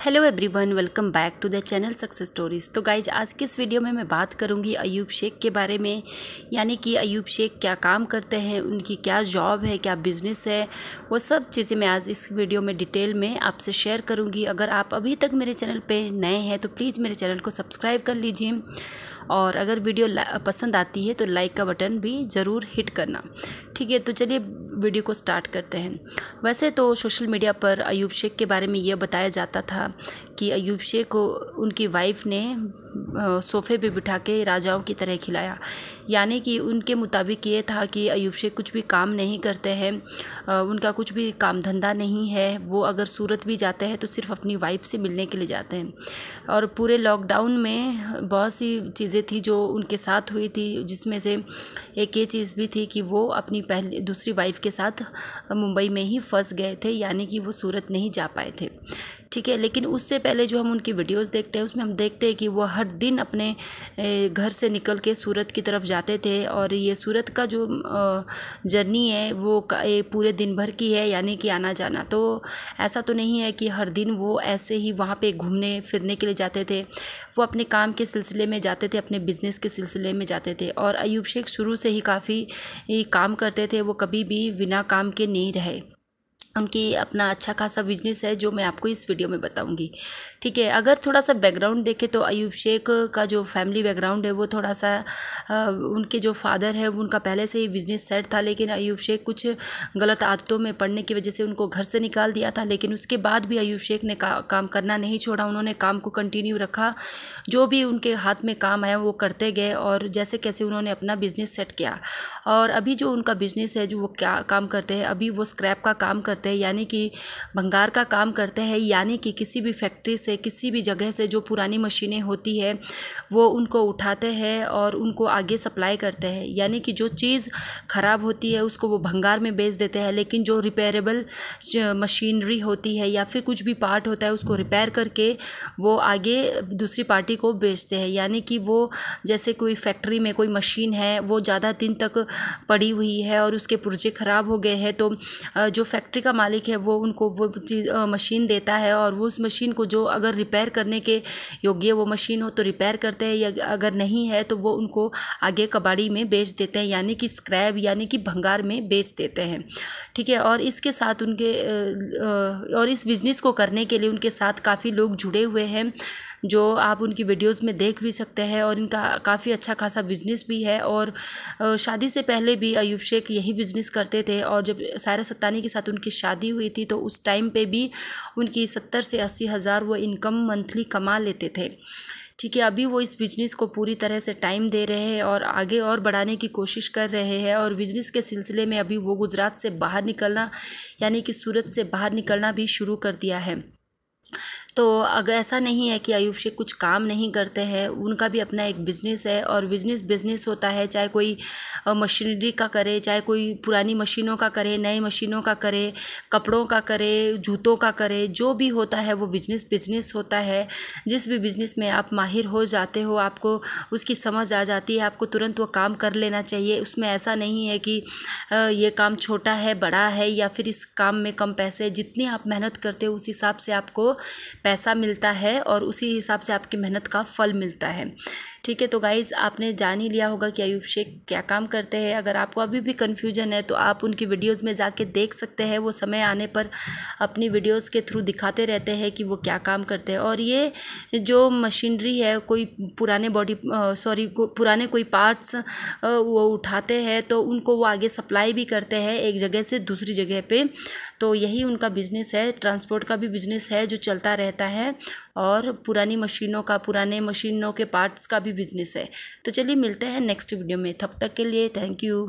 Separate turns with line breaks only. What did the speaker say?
Hello everyone, welcome back to the channel success stories. तो guys, आज के इस वीडियो में मैं बात करूंगी अयूब शेख के बारे में। यानी कि अयूब शेख क्या काम करते हैं, उनकी क्या जॉब है, क्या बिज़नेस है, वो सब चीज़ें मैं आज इस वीडियो में डिटेल में आपसे शेयर करूंगी। अगर आप अभी तक मेरे चैनल पे नए हैं तो प्लीज़ मेरे चैनल को सब्सक्राइब कर लीजिए, और अगर वीडियो पसंद आती है तो लाइक का बटन भी ज़रूर हिट करना। ठीक है, तो चलिए वीडियो को स्टार्ट करते हैं। वैसे तो सोशल मीडिया पर अयूब शेख के बारे में यह बताया जाता था कि अयूब शेख को उनकी वाइफ ने सोफ़े पे बिठा के राजाओं की तरह खिलाया। यानी कि उनके मुताबिक ये था कि अयूब शेख कुछ भी काम नहीं करते हैं, उनका कुछ भी काम धंधा नहीं है। वो अगर सूरत भी जाते हैं तो सिर्फ अपनी वाइफ से मिलने के लिए जाते हैं। और पूरे लॉकडाउन में बहुत सी चीज़ें थी जो उनके साथ हुई थी, जिसमें से एक ये चीज़ भी थी कि वो अपनी दूसरी वाइफ के साथ मुंबई में ही फंस गए थे, यानी कि वो सूरत नहीं जा पाए थे। ठीक है, लेकिन उससे पहले जो हम उनकी वीडियोस देखते हैं उसमें हम देखते हैं कि वो हर दिन अपने घर से निकल के सूरत की तरफ जाते थे। और ये सूरत का जो जर्नी है वो पूरे दिन भर की है, यानी कि आना जाना। तो ऐसा तो नहीं है कि हर दिन वो ऐसे ही वहाँ पे घूमने फिरने के लिए जाते थे। वो अपने काम के सिलसिले में जाते थे, अपने बिज़नेस के सिलसिले में जाते थे। और अयूब शेख शुरू से ही काफ़ी काम करते थे, वो कभी भी बिना काम के नहीं रहे। उनकी अपना अच्छा खासा बिजनेस है जो मैं आपको इस वीडियो में बताऊंगी। ठीक है, अगर थोड़ा सा बैकग्राउंड देखें तो अयूब शेख का जो फैमिली बैकग्राउंड है वो थोड़ा सा उनके जो फादर है वो उनका पहले से ही बिजनेस सेट था, लेकिन अयूब शेख कुछ गलत आदतों में पड़ने की वजह से उनको घर से निकाल दिया था। लेकिन उसके बाद भी अयूब शेख ने काम करना नहीं छोड़ा, उन्होंने काम को कंटिन्यू रखा। जो भी उनके हाथ में काम आया वो करते गए, और जैसे कैसे उन्होंने अपना बिजनेस सेट किया। और अभी जो उनका बिजनेस है, जो वो क्या काम करते हैं, अभी वो स्क्रैप का काम करते हैं, यानी कि भंगार का काम करते हैं। यानी कि किसी भी फैक्ट्री से, किसी भी जगह से जो पुरानी मशीनें होती है वो उनको उठाते हैं और उनको आगे सप्लाई करते हैं। यानी कि जो चीज़ ख़राब होती है उसको वो भंगार में बेच देते हैं, लेकिन जो रिपेयरेबल मशीनरी होती है या फिर कुछ भी पार्ट होता है उसको रिपेयर करके वो आगे दूसरी पार्टी को बेचते हैं। यानी कि वो जैसे कोई फैक्ट्री में कोई मशीन है, वो ज़्यादा दिन तक पड़ी हुई है और उसके पुर्जे ख़राब हो गए हैं, तो जो फैक्ट्री का मालिक है वो उनको वो चीज़ मशीन देता है, और वो उस मशीन को जो अगर रिपेयर करने के योग्य वो मशीन हो तो रिपेयर करते हैं, या अगर नहीं है तो वो उनको आगे कबाड़ी में बेच देते हैं, यानी कि स्क्रैप यानी कि भंगार में बेच देते हैं। ठीक है, और इसके साथ उनके और इस बिज़नेस को करने के लिए उनके साथ काफ़ी लोग जुड़े हुए हैं, जो आप उनकी वीडियोस में देख भी सकते हैं। और इनका काफ़ी अच्छा खासा बिजनेस भी है। और शादी से पहले भी अयूब शेख यही बिज़नेस करते थे, और जब सायरा सत्तानी के साथ उनकी शादी हुई थी तो उस टाइम पे भी उनकी 70 से 80 हज़ार वो इनकम मंथली कमा लेते थे। ठीक है, अभी वो इस बिज़नेस को पूरी तरह से टाइम दे रहे हैं और आगे और बढ़ाने की कोशिश कर रहे हैं। और बिज़नेस के सिलसिले में अभी वो गुजरात से बाहर निकलना, यानी कि सूरत से बाहर निकलना भी शुरू कर दिया है। तो अगर ऐसा नहीं है कि अयूब शेख कुछ काम नहीं करते हैं, उनका भी अपना एक बिज़नेस है। और बिज़नेस होता है, चाहे कोई मशीनरी का करे, चाहे कोई पुरानी मशीनों का करे, नए मशीनों का करे, कपड़ों का करे, जूतों का करे, जो भी होता है वो बिज़नेस होता है। जिस भी बिज़नेस में आप माहिर हो जाते हो, आपको उसकी समझ आ जाती है, आपको तुरंत वो काम कर लेना चाहिए। उसमें ऐसा नहीं है कि ये काम छोटा है, बड़ा है, या फिर इस काम में कम पैसे। जितनी आप मेहनत करते हो उस हिसाब से आपको पैसा मिलता है, और उसी हिसाब से आपकी मेहनत का फल मिलता है। ठीक है, तो गाइज़, आपने जान ही लिया होगा कि अयूब शेख क्या काम करते हैं। अगर आपको अभी भी कन्फ्यूजन है तो आप उनकी वीडियोस में जाके देख सकते हैं। वो समय आने पर अपनी वीडियोस के थ्रू दिखाते रहते हैं कि वो क्या काम करते हैं। और ये जो मशीनरी है, कोई पुराने कोई पार्ट्स वो उठाते हैं तो उनको वो आगे सप्लाई भी करते हैं एक जगह से दूसरी जगह पे। तो यही उनका बिज़नेस है। ट्रांसपोर्ट का भी बिज़नेस है जो चलता रहता है, और पुरानी पुराने मशीनों के पार्ट्स का भी बिज़नेस है। तो चलिए मिलते हैं नेक्स्ट वीडियो में, तब तक के लिए थैंक यू।